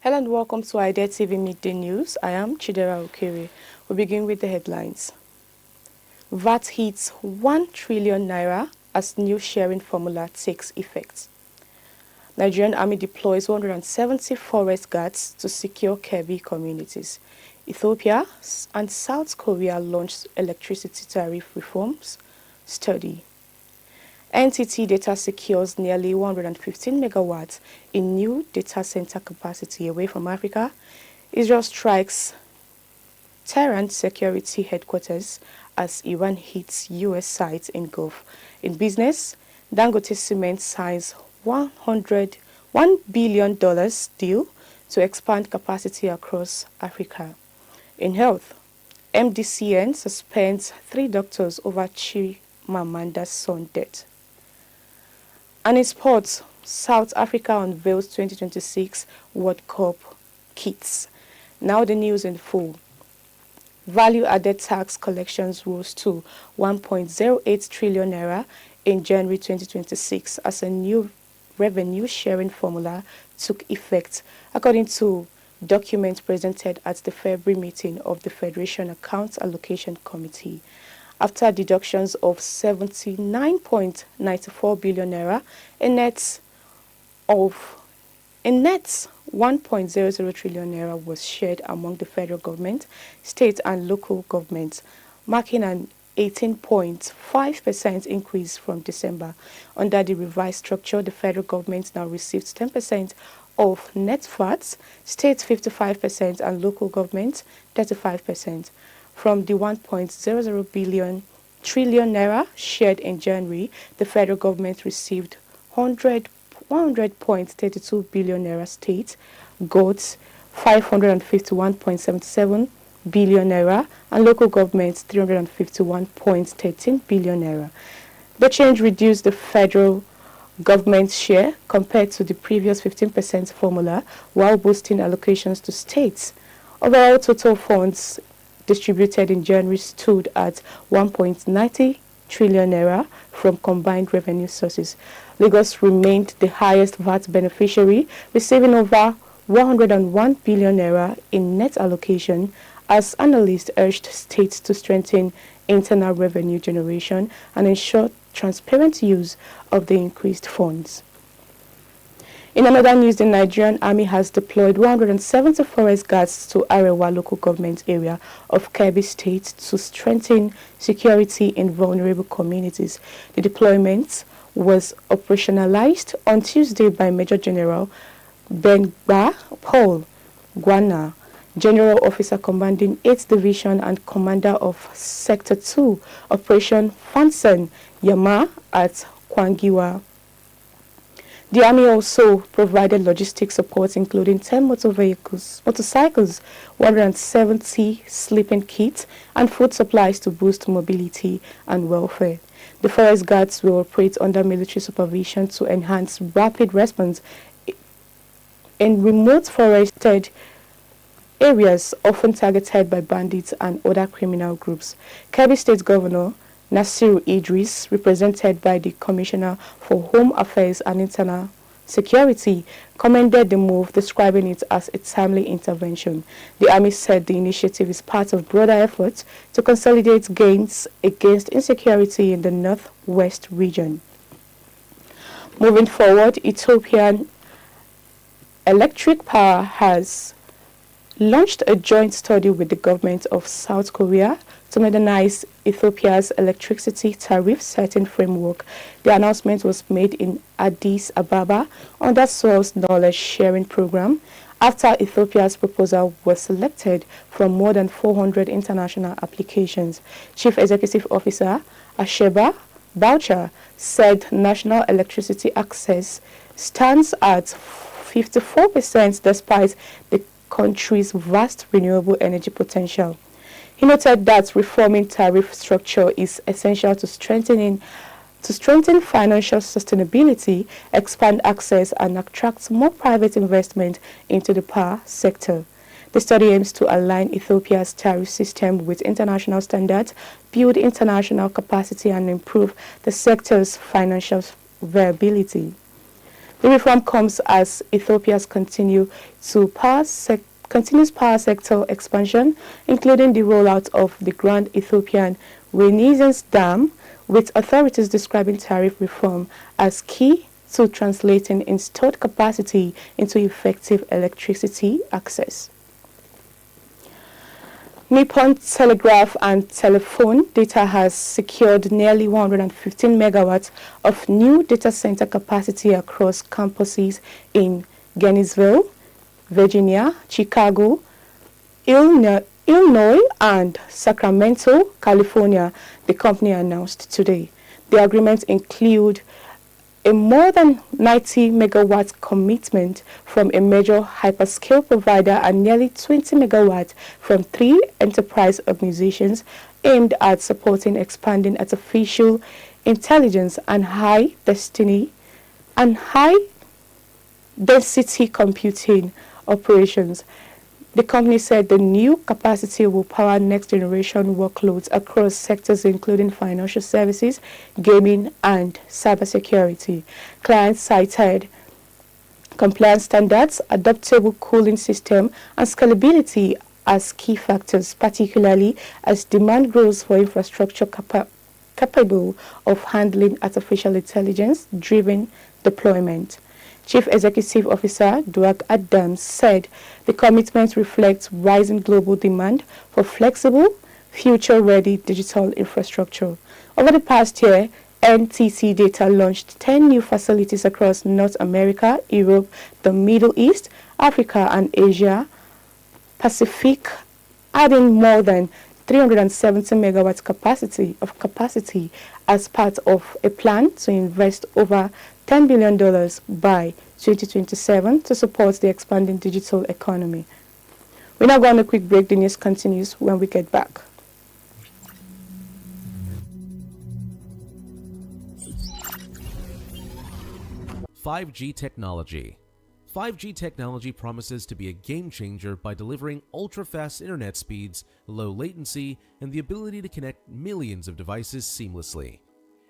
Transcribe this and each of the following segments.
Hello and welcome to Idea TV Midday News. I am Chidera Okere. We begin with the headlines. VAT hits 1 trillion naira as new sharing formula takes effect. Nigerian Army deploys 170 forest guards to secure KEBBI communities. Ethiopia and South Korea launched electricity tariff reforms study. NTT Data secures nearly 115 megawatts in new data center capacity away from Africa. Israel strikes Tehran security headquarters as Iran hits U.S. sites in Gulf. In business, Dangote Cement signs $1 billion deal to expand capacity across Africa. In health, MDCN suspends 3 doctors over CHIMAMANDA'S son death. And in sports, South Africa unveils 2026 World Cup kits. Now the news in full. Value-added tax collections rose to 1.08 trillion naira in January 2026 as a new revenue sharing formula took effect, according to documents presented at the February meeting of the Federation Accounts Allocation Committee. After deductions of 79.94 billion naira, a net 1.00 trillion naira was shared among the federal government, state and local governments, marking an 18.5% increase from December. Under the revised structure, the federal government now receives 10% of net VAT, state 55% and local government 35%. From the 1.00 trillion naira shared in January, the federal government received 100.32 billion naira state, got 551.77 billion naira, and local governments 351.13 billion naira. The change reduced the federal government's share compared to the previous 15% formula, while boosting allocations to states. Overall total funds distributed in January stood at 1.90 trillion naira from combined revenue sources. Lagos remained the highest VAT beneficiary, receiving over 101 billion naira in net allocation, as analysts urged states to strengthen internal revenue generation and ensure transparent use of the increased funds. In another news, the Nigerian Army has deployed 170 forest guards to Arewa local government area of KEBBI State to strengthen security in vulnerable communities. The deployment was operationalized on Tuesday by Major General Benba Paul Gwana, General Officer Commanding 8th Division and Commander of Sector 2, Operation Fansen Yama at Kwangiwa. The Army also provided logistics support, including 10 motorcycles, 170 sleeping kits, and food supplies to boost mobility and welfare. The forest guards will operate under military supervision to enhance rapid response in remote forested areas often targeted by bandits and other criminal groups. KEBBI State Governor Nasiru Idris, represented by the Commissioner for Home Affairs and Internal Security, commended the move, describing it as a timely intervention. The Army said the initiative is part of broader efforts to consolidate gains against insecurity in the northwest region. Moving forward, Ethiopian Electric Power has launched a joint study with the government of South Korea to modernize Ethiopia's electricity tariff setting framework. The announcement was made in Addis Ababa under Seoul's knowledge sharing program after Ethiopia's proposal was selected from more than 400 international applications. Chief Executive Officer Asheba Boucher said national electricity access stands at 54% despite the country's vast renewable energy potential. He noted that reforming tariff structure is essential to strengthen financial sustainability, expand access, and attract more private investment into the power sector. The study aims to align Ethiopia's tariff system with international standards, build international capacity, and improve the sector's financial viability. The reform comes as Ethiopia's continuous power sector expansion, including the rollout of the Grand Ethiopian Renaissance Dam, with authorities describing tariff reform as key to translating installed capacity into effective electricity access. Nippon Telegraph and Telephone Data has secured nearly 115 megawatts of new data center capacity across campuses in Gainesville, Virginia, Chicago, Illinois, and Sacramento, California, the company announced today. The agreements include a more than 90 megawatt commitment from a major hyperscale provider and nearly 20 megawatts from 3 enterprise organizations aimed at supporting expanding artificial intelligence and high density computing operations. The company said the new capacity will power next-generation workloads across sectors including financial services, gaming, and cybersecurity. Clients cited compliance standards, adaptable cooling system, and scalability as key factors, particularly as demand grows for infrastructure capable of handling artificial intelligence-driven deployment. Chief Executive Officer Duak Adams said the commitment reflects rising global demand for flexible, future-ready digital infrastructure. Over the past year, NTT Data launched 10 new facilities across North America, Europe, the Middle East, Africa, and Asia Pacific, adding more than 370 megawatts capacity as part of a plan to invest over $10 billion by 2027 to support the expanding digital economy. We're now going on a quick break. The news continues when we get back. "5G technology. 5G technology promises to be a game changer by delivering ultra-fast internet speeds, low latency, and the ability to connect millions of devices seamlessly.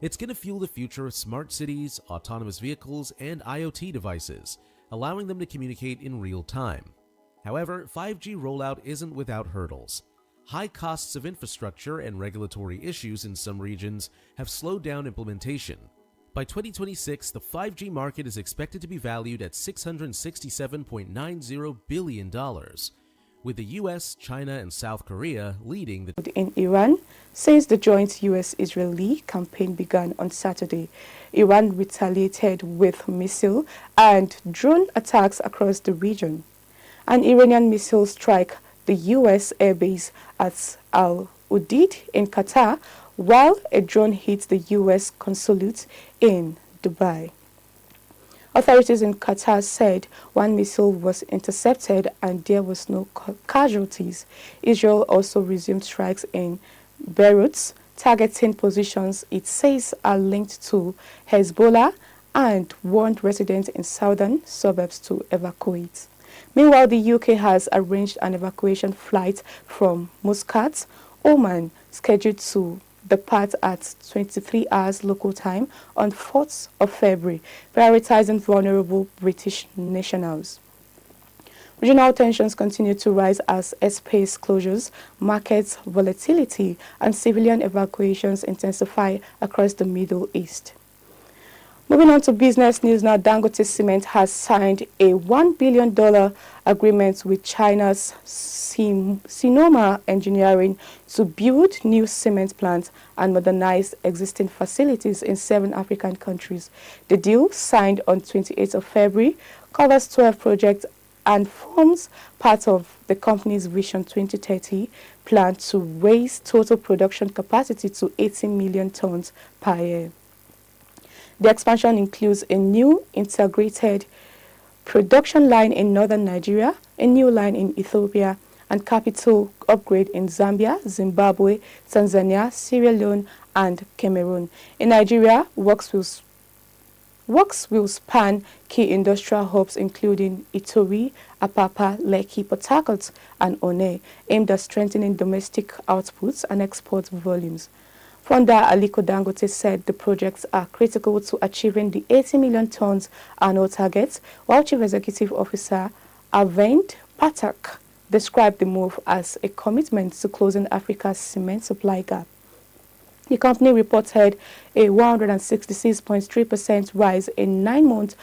It's going to fuel the future of smart cities, autonomous vehicles, and IoT devices, allowing them to communicate in real time. However, 5G rollout isn't without hurdles. High costs of infrastructure and regulatory issues in some regions have slowed down implementation. By 2026, the 5G market is expected to be valued at $667.90 billion, with the US, China, and South Korea leading the in Iran since the joint US-Israeli campaign began on Saturday. Iran retaliated with missile and drone attacks across the region. An Iranian missile struck the US airbase at Al Udeid in Qatar, while a drone hit the US consulate in Dubai. Authorities in Qatar said one missile was intercepted and there was no casualties. Israel also resumed strikes in Beirut, targeting positions it says are linked to Hezbollah, and warned residents in southern suburbs to evacuate. Meanwhile, the UK has arranged an evacuation flight from Muscat, Oman, scheduled to depart at 23 hours local time on 4th of February, prioritizing vulnerable British nationals. Regional tensions continue to rise as airspace closures, market volatility, and civilian evacuations intensify across the Middle East. Moving on to business news now, Dangote Cement has signed a $1 billion agreement with China's Sinoma Engineering to build new cement plants and modernize existing facilities in 7 African countries. The deal, signed on 28th of February, covers 12 projects and forms part of the company's Vision 2030 plan to raise total production capacity to 80 million tons per year. The expansion includes a new integrated production line in northern Nigeria, a new line in Ethiopia, and capital upgrade in Zambia, Zimbabwe, Tanzania, Sierra Leone, and Cameroon. In Nigeria, works will span key industrial hubs including Itori, Apapa, Lekki, Port Harcourt, and One, aimed at strengthening domestic outputs and export volumes. Founder Aliko Dangote said the projects are critical to achieving the 80 million tons annual target, while Chief Executive Officer Avend Patak described the move as a commitment to closing Africa's cement supply gap. The company reported a 166.3% rise in 9 months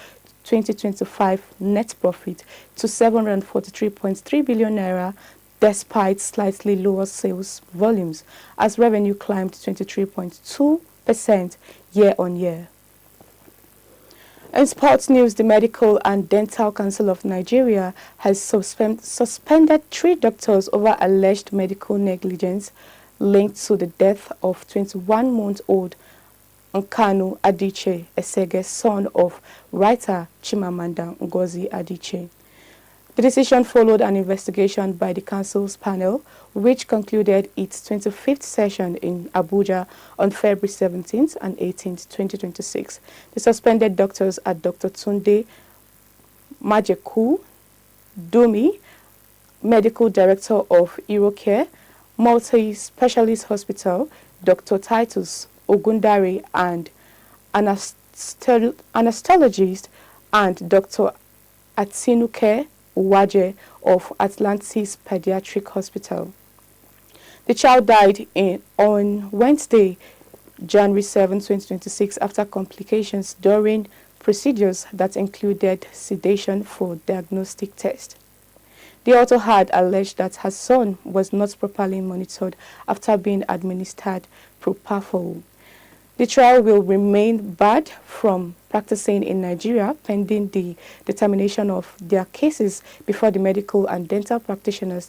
2025 net profit to 743.3 billion naira, despite slightly lower sales volumes, as revenue climbed 23.2% year-on-year. In sports news, the Medical and Dental Council of Nigeria has suspended 3 doctors over alleged medical negligence linked to the death of 21-month-old Nkanu Adichie Esege, son of writer Chimamanda Ngozi Adichie. The decision followed an investigation by the Council's panel, which concluded its 25th session in Abuja on February 17th and 18th, 2026. The suspended doctors are Dr. Tunde Majeku Dumi, Medical Director of Eurocare Multi-Specialist Hospital, Dr. Titus Ogundare, and anesthesiologist, and Dr. Atinuke Uwaje of Atlantis Pediatric Hospital. The child died on Wednesday, January 7, 2026, after complications during procedures that included sedation for diagnostic tests. The author had alleged that her son was not properly monitored after being administered propofol. The trial will remain barred from practicing in Nigeria pending the determination of their cases before the Medical and Dental Practitioners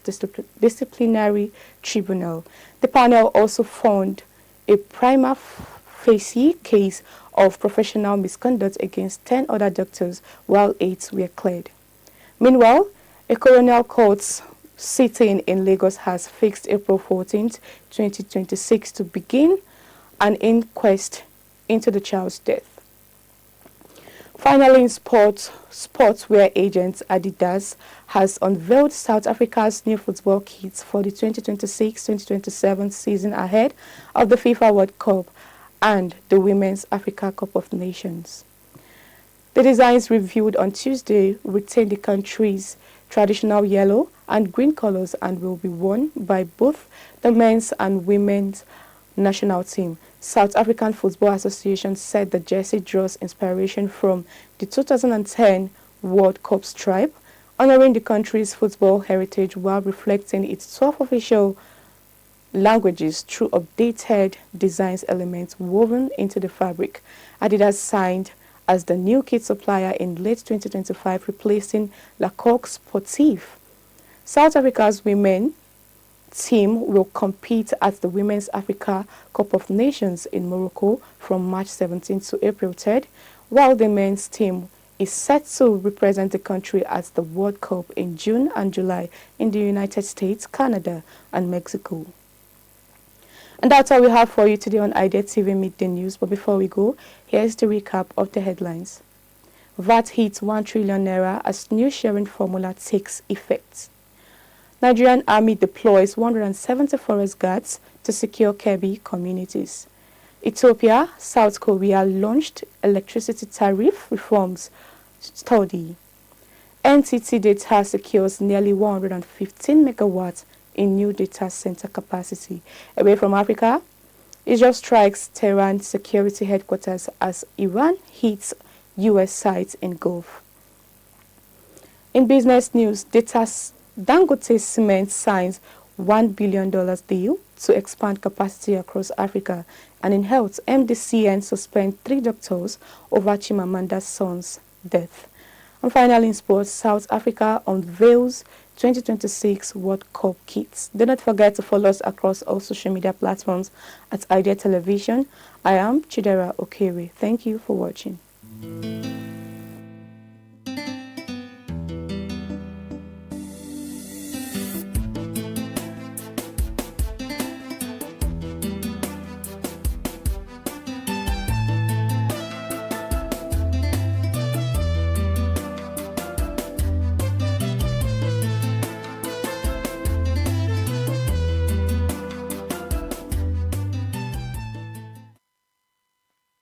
Disciplinary Tribunal. The panel also found a prima facie case of professional misconduct against 10 other doctors, while 8 were cleared. Meanwhile, a colonial court sitting in Lagos has fixed April 14, 2026 to begin an inquest into the child's death. Finally, in sportswear agent Adidas has unveiled South Africa's new football kits for the 2026-2027 season ahead of the FIFA World Cup and the Women's Africa Cup of Nations. The designs reviewed on Tuesday retain the country's traditional yellow and green colors and will be worn by both the men's and women's national team. South African Football Association said the jersey draws inspiration from the 2010 World Cup stripe, honoring the country's football heritage while reflecting its 12 official languages through updated design elements woven into the fabric. Adidas signed as the new kit supplier in late 2025, replacing La Coque Sportive. South Africa's women team will compete at the Women's Africa Cup of Nations in Morocco from March 17 to April 3rd, while the men's team is set to represent the country at the World Cup in June and July in the United States, Canada, and Mexico. And that's all we have for you today on Idea TV Midday News. But before we go, here's the recap of the headlines. VAT hits 1 trillion naira as new sharing formula takes effect. Nigerian Army deploys 170 forest guards to secure KEBBI communities. Ethiopia, South Korea launched electricity tariff reforms study. NTT Data secures nearly 115 megawatts in new data center capacity. Away from Africa, Israel strikes Tehran security headquarters as Iran hits U.S. sites in Gulf. In business news, Dangote Cement signs $1 billion deal to expand capacity across Africa. And in health, MDCN suspends 3 doctors over Chimamanda's son's death. And finally, in sports, South Africa unveils 2026 World Cup kits. Do not forget to follow us across all social media platforms at Idea Television. I am Chidera Okere. Thank you for watching.